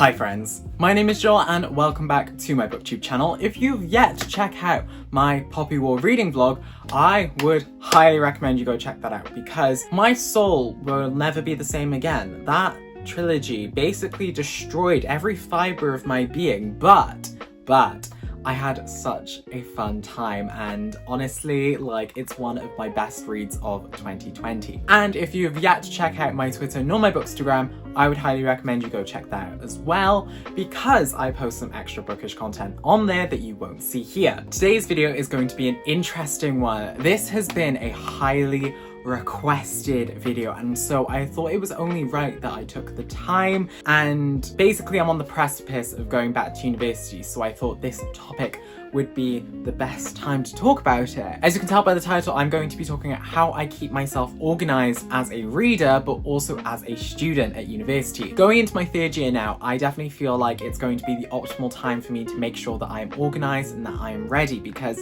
Hi friends, my name is Joel and welcome back to my booktube channel. If you've yet to check out my Poppy War reading vlog, I would highly recommend you go check that out because my soul will never be the same again. That trilogy basically destroyed every fibre of my being, but I had such a fun time and honestly, it's one of my best reads of 2020. And if you have yet to check out my Twitter nor my Bookstagram, I would highly recommend you go check that out as well because I post some extra bookish content on there that you won't see here. Today's video is going to be an interesting one. This has been a highly requested video and so I thought it was only right that I took the time, and basically I'm on the precipice of going back to university, so I thought this topic would be the best time to talk about it. As you can tell by the title, I'm going to be talking about how I keep myself organized as a reader but also as a student at university. Going into my third year now, I definitely feel like it's going to be the optimal time for me to make sure that I am organized and that I am ready because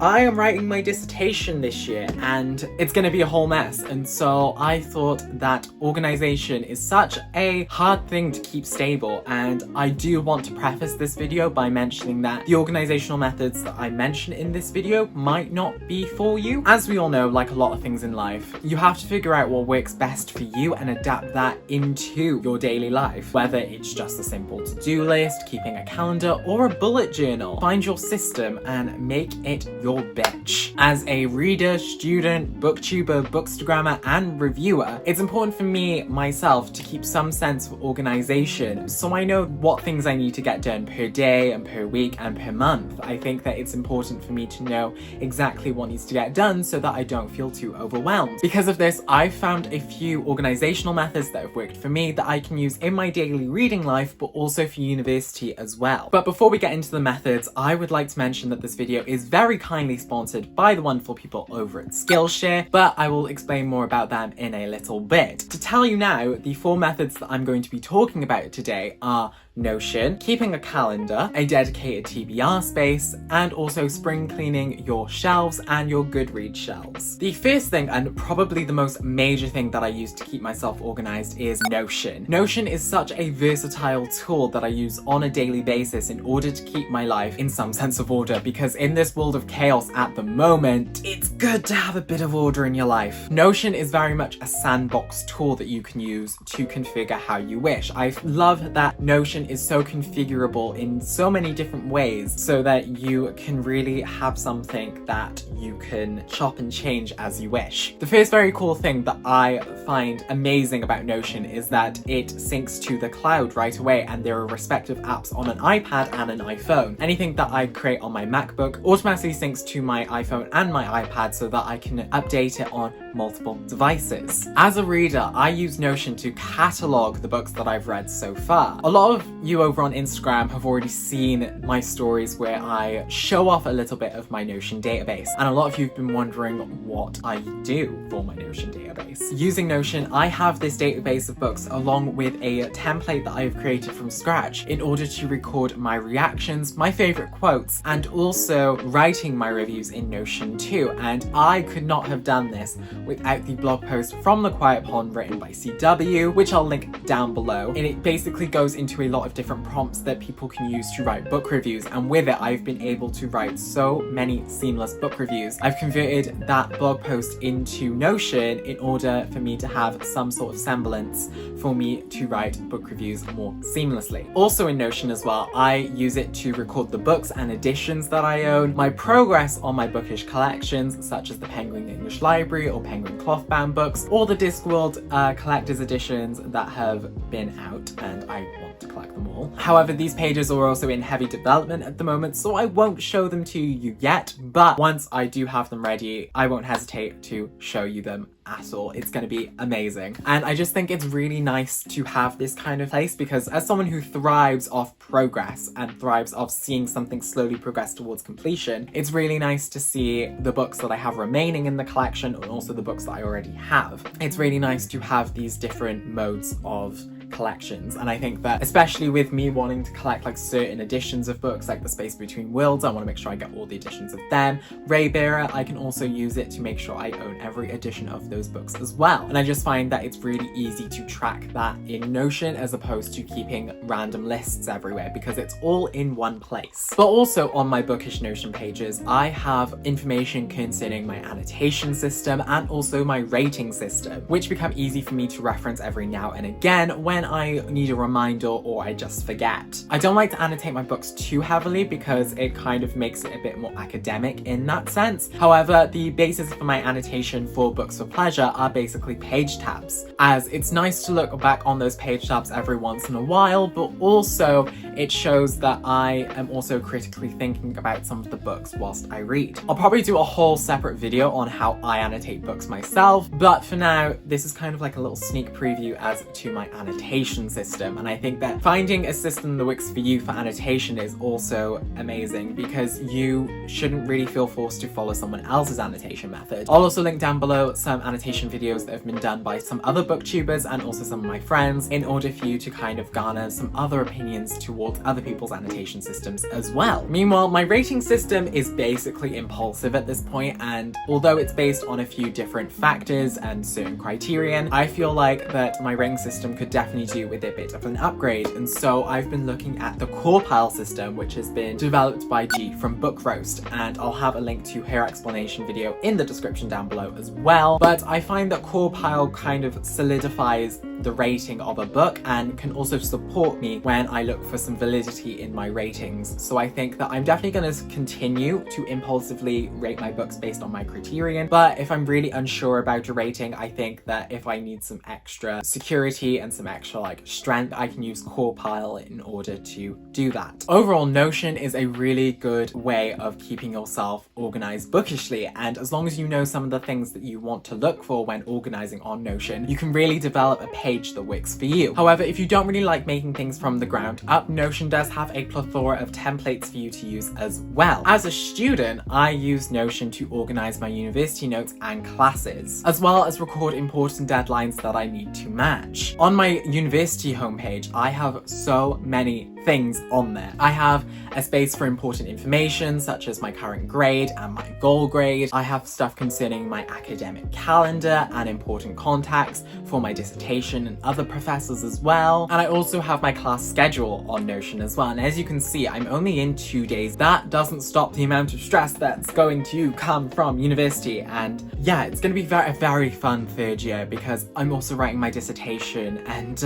I am writing my dissertation this year and it's going to be a whole mess, and so I thought that organization is such a hard thing to keep stable, and I do want to preface this video by mentioning that the organizational methods that I mention in this video might not be for you. As we all know, like a lot of things in life, you have to figure out what works best for you and adapt that into your daily life, whether it's just a simple to-do list, keeping a calendar, or a bullet journal. Find your system and make it your bitch. As a reader, student, booktuber, bookstagrammer, and reviewer, it's important for me, myself, to keep some sense of organization so I know what things I need to get done per day and per week and per month. I think that it's important for me to know exactly what needs to get done so that I don't feel too overwhelmed. Because of this, I've found a few organizational methods that have worked for me that I can use in my daily reading life, but also for university as well. But before we get into the methods, I would like to mention that this video is very kindly sponsored by the wonderful people over at Skillshare, but I will explain more about them in a little bit. To tell you now, the 4 methods that I'm going to be talking about today are Notion, keeping a calendar, a dedicated TBR space, and also spring cleaning your shelves and your Goodreads shelves. The first thing, and probably the most major thing that I use to keep myself organized, is Notion. Notion is such a versatile tool that I use on a daily basis in order to keep my life in some sense of order, because in this world of chaos at the moment, it's good to have a bit of order in your life. Notion is very much a sandbox tool that you can use to configure how you wish. I love that Notion is so configurable in so many different ways so that you can really have something that you can chop and change as you wish. The first very cool thing that I find amazing about Notion is that it syncs to the cloud right away, and there are respective apps on an iPad and an iPhone. Anything that I create on my MacBook automatically syncs to my iPhone and my iPad so that I can update it on multiple devices. As a reader, I use Notion to catalog the books that I've read so far. A lot of you over on Instagram have already seen my stories where I show off a little bit of my Notion database, and a lot of you have been wondering what I do for my Notion database. Using Notion, I have this database of books along with a template that I have created from scratch in order to record my reactions, my favorite quotes, and also writing my reviews in Notion too. And I could not have done this without the blog post from The Quiet Pond written by CW, which I'll link down below. And it basically goes into a lot of different prompts that people can use to write book reviews, and with it I've been able to write so many seamless book reviews. I've converted that blog post into Notion in order for me to have some sort of semblance for me to write book reviews more seamlessly. Also in Notion as well, I use it to record the books and editions that I own, my progress on my bookish collections such as the Penguin English Library or Penguin Clothbound books, or the Discworld collector's editions that have been out and I want to collect them all. However, these pages are also in heavy development at the moment, so I won't show them to you yet, but once I do have them ready, I won't hesitate to show you them at all. It's going to be amazing. And I just think it's really nice to have this kind of place because as someone who thrives off progress and thrives off seeing something slowly progress towards completion, it's really nice to see the books that I have remaining in the collection and also the books that I already have. It's really nice to have these different modes of collections. And I think that especially with me wanting to collect like certain editions of books, like The Space Between Worlds, I want to make sure I get all the editions of them. Raybearer, I can also use it to make sure I own every edition of those books as well. And I just find that it's really easy to track that in Notion as opposed to keeping random lists everywhere, because it's all in one place. But also on my bookish Notion pages, I have information concerning my annotation system and also my rating system, which become easy for me to reference every now and again when I need a reminder or I just forget. I don't like to annotate my books too heavily because it kind of makes it a bit more academic in that sense. However, the basis for my annotation for books for pleasure are basically page tabs, as it's nice to look back on those page tabs every once in a while, but also it shows that I am also critically thinking about some of the books whilst I read. I'll probably do a whole separate video on how I annotate books myself, but for now, this is kind of like a little sneak preview as to my annotation system. And I think that finding a system that works for you for annotation is also amazing, because you shouldn't really feel forced to follow someone else's annotation method. I'll also link down below some annotation videos that have been done by some other booktubers and also some of my friends, in order for you to kind of garner some other opinions towards other people's annotation systems as well. Meanwhile, my rating system is basically impulsive at this point, and although it's based on a few different factors and certain criterion, I feel like that my rating system could definitely do with a bit of an upgrade. And so I've been looking at the core pile system, which has been developed by G from Book Roast, and I'll have a link to her explanation video in the description down below as well. But I find that core pile kind of solidifies the rating of a book and can also support me when I look for some validity in my ratings. So I think that I'm definitely going to continue to impulsively rate my books based on my criterion, but if I'm really unsure about a rating, I think that if I need some extra security and some extra like strength, I can use core pile in order to do that. Overall, Notion is a really good way of keeping yourself organized bookishly, and as long as you know some of the things that you want to look for when organizing on Notion, you can really develop a page that works for you. However, if you don't really like making things from the ground up, Notion does have a plethora of templates for you to use as well. As a student, I use Notion to organize my university notes and classes, as well as record important deadlines that I need to match. On my university homepage, I have so many things on there. I have a space for important information such as my current grade and my goal grade. I have stuff concerning my academic calendar and important contacts for my dissertation and other professors as well. And I also have my class schedule on Notion as well. And as you can see, I'm only in 2 days. That doesn't stop the amount of stress that's going to come from university. And yeah, it's going to be a very fun third year, because I'm also writing my dissertation, and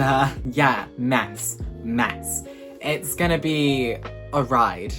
yeah, mess. It's gonna be a ride,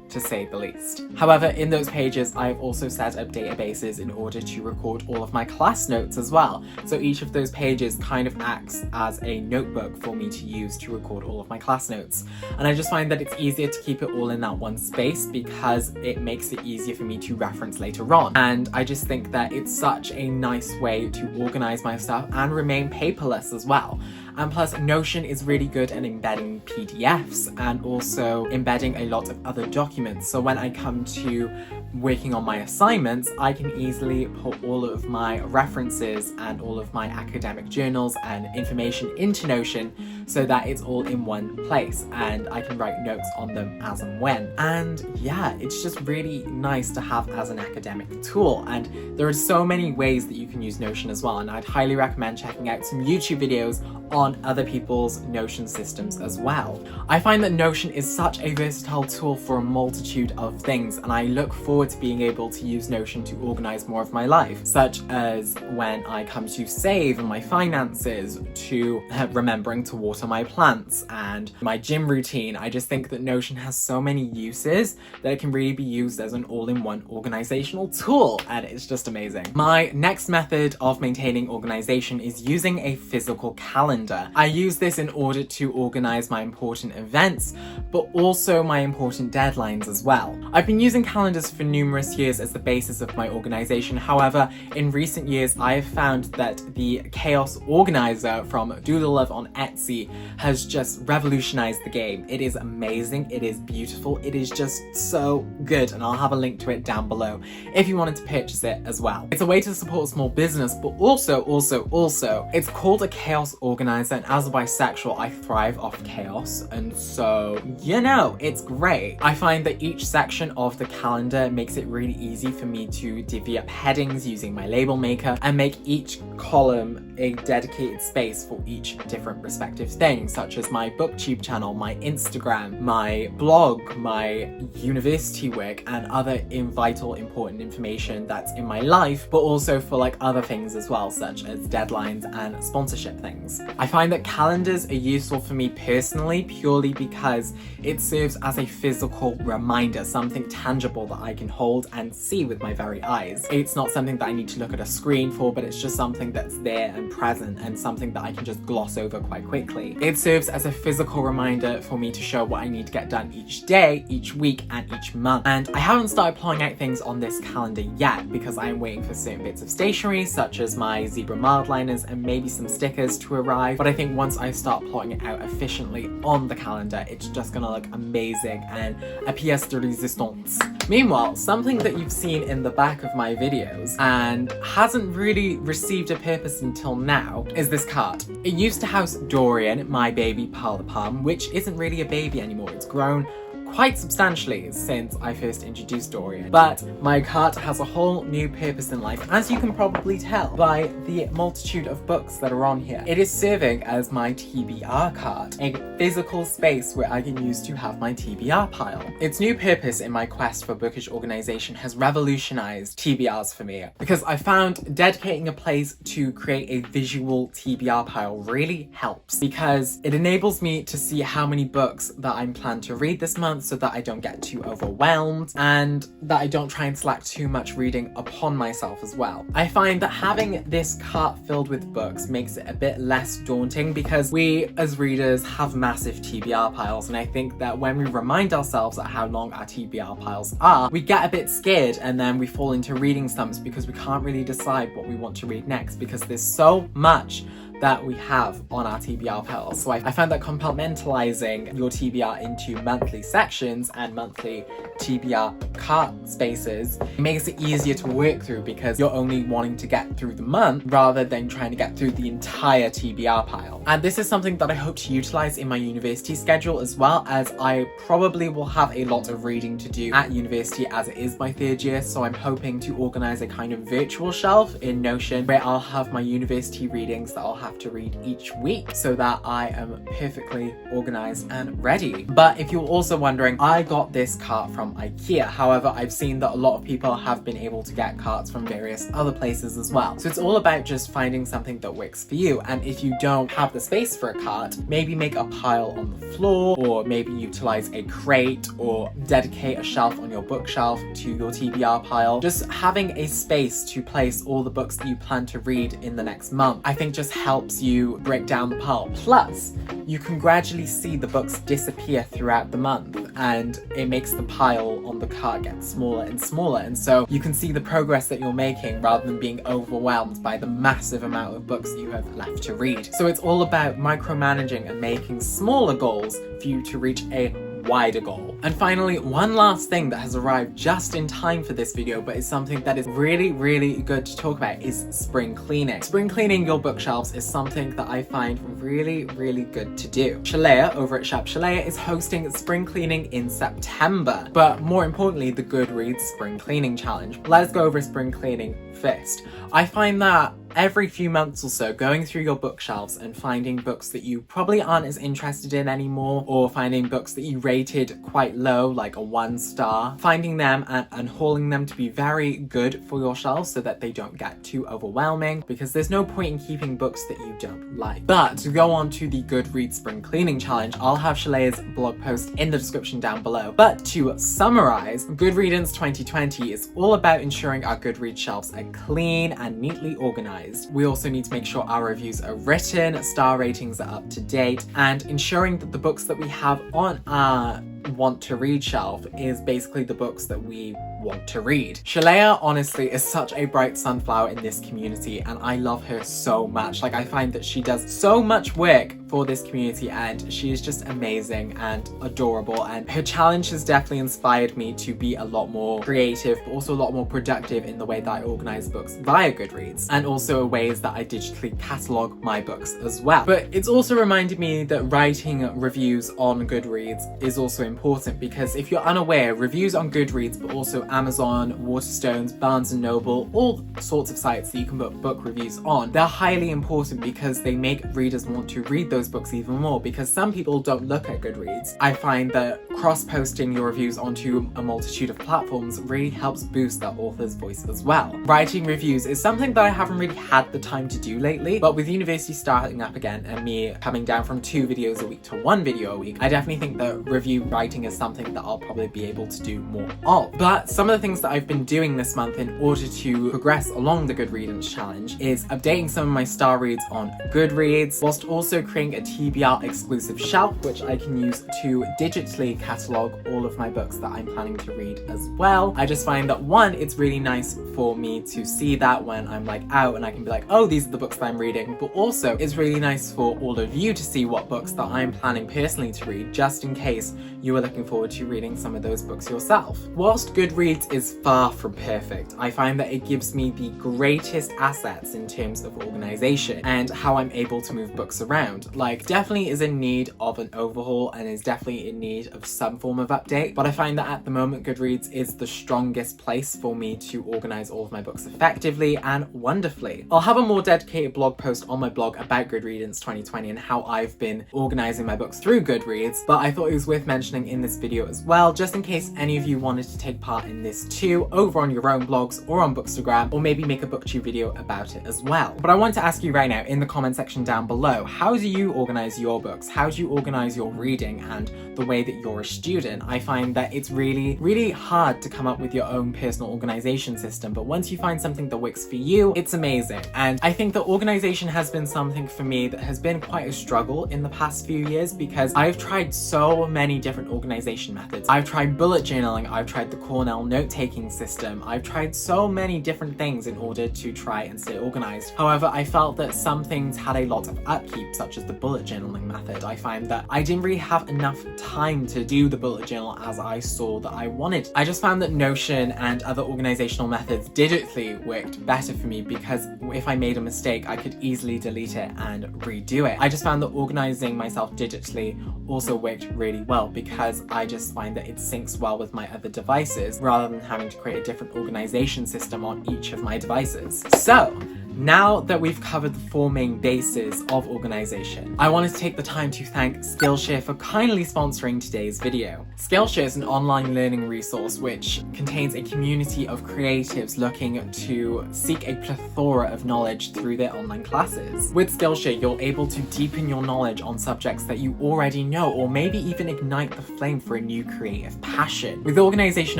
to say the least. However, in those pages, I've also set up databases in order to record all of my class notes as well. So each of those pages kind of acts as a notebook for me to use to record all of my class notes. And I just find that it's easier to keep it all in that one space, because it makes it easier for me to reference later on. And I just think that it's such a nice way to organize my stuff and remain paperless as well. And plus, Notion is really good at embedding PDFs and also embedding a lot of other documents. So when I come to working on my assignments, I can easily put all of my references and all of my academic journals and information into Notion so that it's all in one place, and I can write notes on them as and when. And yeah, it's just really nice to have as an academic tool. And there are so many ways that you can use Notion as well, and I'd highly recommend checking out some YouTube videos on other people's Notion systems as well. I find that Notion is such a versatile tool for a multitude of things, and I look forward to being able to use Notion to organize more of my life, such as when I come to save my finances, to remembering to water my plants and my gym routine. I just think that Notion has so many uses that it can really be used as an all-in-one organizational tool, and it's just amazing. My next method of maintaining organization is using a physical calendar. I use this in order to organize my important events, but also my important deadlines as well. I've been using calendars for numerous years as the basis of my organization. However, in recent years, I have found that the chaos organizer from Doodle Love on Etsy has just revolutionized the game. It is amazing, it is beautiful, it is just so good, and I'll have a link to it down below if you wanted to purchase it as well. It's a way to support a small business, but also, it's called a chaos organizer, and as a bisexual, I thrive off chaos, and so, you know, it's great. I find that each section of the calendar makes it really easy for me to divvy up headings using my label maker and make each column a dedicated space for each different respective thing, such as my booktube channel, my Instagram, my blog, my university work, and other vital important information that's in my life, but also for like other things as well, such as deadlines and sponsorship things. I find that calendars are useful for me personally purely because it serves as a physical reminder, something tangible that I can hold and see with my very eyes. It's not something that I need to look at a screen for, but it's just something that's there and present and something that I can just gloss over quite quickly. It serves as a physical reminder for me to show what I need to get done each day, each week, and each month. And I haven't started plotting out things on this calendar yet because I am waiting for certain bits of stationery such as my zebra mild liners and maybe some stickers to arrive, but I think once I start plotting it out efficiently on the calendar, it's just gonna look amazing and a pièce de résistance. Meanwhile, something that you've seen in the back of my videos and hasn't really received a purpose until now is this cart. It used to house Dorian, my baby Pearl the Palm, which isn't really a baby anymore. It's grown quite substantially since I first introduced Dorian. But my cart has a whole new purpose in life, as you can probably tell by the multitude of books that are on here. It is serving as my TBR cart, a physical space where I can use to have my TBR pile. Its new purpose in my quest for bookish organization has revolutionized TBRs for me, because I found dedicating a place to create a visual TBR pile really helps, because it enables me to see how many books that I'm planned to read this month, so that I don't get too overwhelmed and that I don't try and slack too much reading upon myself as well. I find that having this cart filled with books makes it a bit less daunting because we as readers have massive TBR piles, and I think that when we remind ourselves at how long our TBR piles are, we get a bit scared and then we fall into reading slumps because we can't really decide what we want to read next because there's so much that we have on our TBR piles. So I found that compartmentalizing your TBR into monthly sections and monthly TBR cart spaces makes it easier to work through because you're only wanting to get through the month rather than trying to get through the entire TBR pile. And this is something that I hope to utilize in my university schedule as well, as I probably will have a lot of reading to do at university as it is my third year. So I'm hoping to organize a kind of virtual shelf in Notion where I'll have my university readings that I'll have to read each week so that I am perfectly organized and ready. But if you're also wondering, I got this cart from IKEA. However, I've seen that a lot of people have been able to get carts from various other places as well. So it's all about just finding something that works for you. And if you don't have the space for a cart, maybe make a pile on the floor, or maybe utilize a crate or dedicate a shelf on your bookshelf to your TBR pile. Just having a space to place all the books that you plan to read in the next month, I think just helps you break down the pile. Plus, you can gradually see the books disappear throughout the month, and it makes the pile on the cart get smaller and smaller, and so you can see the progress that you're making rather than being overwhelmed by the massive amount of books you have left to read. So it's all about micromanaging and making smaller goals for you to reach a wider goal. And finally, one last thing that has arrived just in time for this video, but is something that is really good to talk about, is spring cleaning. Spring cleaning your bookshelves is something that I find really good to do. Shalea over at Shop Shalea is hosting spring cleaning in September, but more importantly, the Goodreads Spring Cleaning Challenge. Let's go over spring cleaning first. I find that every few months or so, going through your bookshelves and finding books that you probably aren't as interested in anymore, or finding books that you rated quite low, like a 1 star, finding them and hauling them to be very good for your shelves so that they don't get too overwhelming, because there's no point in keeping books that you don't like. But to go on to the Goodreads Spring Cleaning Challenge, I'll have Shalea's blog post in the description down below. But to summarize, Goodreads 2020 is all about ensuring our Goodreads shelves are clean and neatly organized. We also need to make sure our reviews are written, star ratings are up to date, and ensuring that the books that we have on our want to read shelf is basically the books that we want to read. Shalea honestly is such a bright sunflower in this community, and I love her so much. Like, I find that she does so much work for this community, and she is just amazing and adorable, and her challenge has definitely inspired me to be a lot more creative, but also a lot more productive in the way that I organize books via Goodreads, and also ways that I digitally catalog my books as well. But it's also reminded me that writing reviews on Goodreads is also important, because if you're unaware, reviews on Goodreads, but also Amazon, Waterstones, Barnes & Noble, all sorts of sites that you can put book reviews on, they're highly important because they make readers want to read those books even more, because some people don't look at Goodreads. I find that cross-posting your reviews onto a multitude of platforms really helps boost that author's voice as well. Writing reviews is something that I haven't really had the time to do lately, but with university starting up again and me coming down from 2 videos a week to 1 video a week, I definitely think that review writing is something that I'll probably be able to do more of. But some of the things that I've been doing this month in order to progress along the Goodreads challenge is updating some of my star reads on Goodreads, whilst also creating a TBR exclusive shelf, which I can use to digitally catalogue all of my books that I'm planning to read as well. I just find that, one, it's really nice for me to see that when I'm like out and I can be like, oh, these are the books that I'm reading, but also it's really nice for all of you to see what books that I'm planning personally to read, just in case you are looking forward to reading some of those books yourself. Whilst Goodreads is far from perfect, I find that it gives me the greatest assets in terms of organization and how I'm able to move books around. Like, definitely is in need of an overhaul and is definitely in need of some form of update, but I find that at the moment Goodreads is the strongest place for me to organize all of my books effectively and wonderfully. I'll have a more dedicated blog post on my blog about Goodreads 2020 and how I've been organizing my books through Goodreads, but I thought it was worth mentioning in this video as well, just in case any of you wanted to take part in this too, over on your own blogs or on Bookstagram, or maybe make a booktube video about it as well. But I want to ask you right now in the comment section down below, how do you organize your books? How do you organize your reading and the way that you're a student? I find that it's really hard to come up with your own personal organization system, but once you find something that works for you, it's amazing. And I think that organization has been something for me that has been quite a struggle in the past few years, because I've tried so many different organization methods. I've tried bullet journaling, I've tried the Cornell note-taking system, I've tried so many different things in order to try and stay organized. However, I felt that some things had a lot of upkeep, such as the bullet journaling method. I find that I didn't really have enough time to do the bullet journal as I saw that I wanted. I just found that Notion and other organizational methods digitally worked better for me, because if I made a mistake, I could easily delete it and redo it. I just found that organizing myself digitally also worked really well, because I just find that it syncs well with my other devices rather than having to create a different organization system on each of my devices. So, now that we've covered the 4 main bases of organization, I wanted to take the time to thank Skillshare for kindly sponsoring today's video. Skillshare is an online learning resource which contains a community of creatives looking to seek a plethora of knowledge through their online classes. With Skillshare, you're able to deepen your knowledge on subjects that you already know, or maybe even ignite the flame for a new creative passion. With organization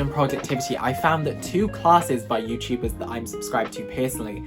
and productivity, I found that 2 classes by YouTubers that I'm subscribed to personally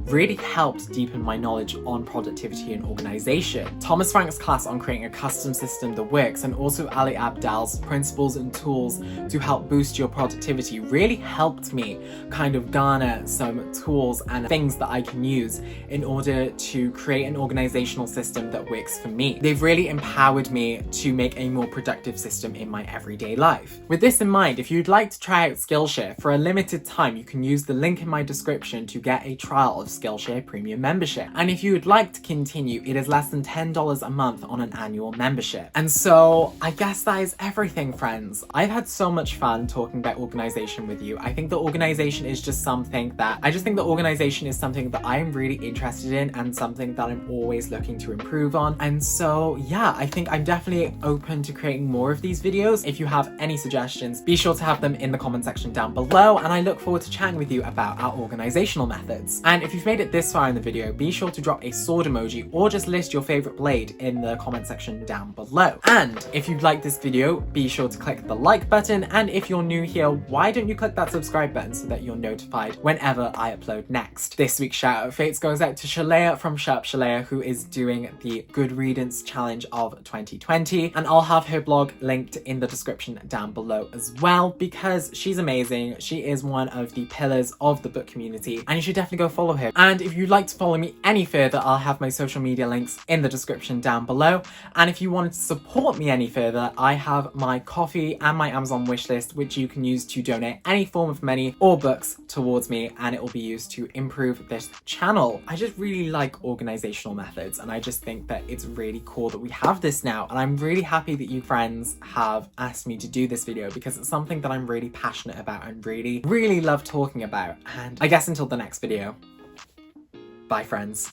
really helped deepen my knowledge on productivity and organization. Thomas Frank's class on creating a custom system that works, and also Ali Abdal's principles and tools to help boost your productivity, really helped me kind of garner some tools and things that I can use in order to create an organizational system that works for me. They've really empowered me to make a more productive system in my everyday life. With this in mind, if you'd like to try out Skillshare for a limited time, you can use the link in my description to get a trial of Skillshare Premium membership. And if you would like to continue, it is less than $10 a month on an annual membership. And so I guess that is everything, friends. I've had so much fun talking about organization with you. I think that organization is just something that I'm really interested in, and something that I'm always looking to improve on. And so yeah, I think I'm definitely open to creating more of these videos. If you have any suggestions, be sure to have them in the comment section down below, and I look forward to chatting with you about our organizational methods. And if you've made made it this far in the video, be sure to drop a sword emoji or just list your favorite blade in the comment section down below. And if you like this video, be sure to click the like button, and if you're new here, why don't you click that subscribe button so that you're notified whenever I upload next. This week's shout out fates goes out to Shalea from Sharp Shalea, who is doing the Good Readings Challenge of 2020, and I'll have her blog linked in the description down below as well, because she's amazing. She is one of the pillars of the book community, and you should definitely go follow her. And if you'd like to follow me any further, I'll have my social media links in the description down below. And if you wanted to support me any further, I have my Ko-fi and my Amazon wishlist, which you can use to donate any form of money or books towards me, and it will be used to improve this channel. I just really like organizational methods, and I just think that it's really cool that we have this now, and I'm really happy that you friends have asked me to do this video, because it's something that I'm really passionate about and really love talking about. And I guess until the next video, bye friends.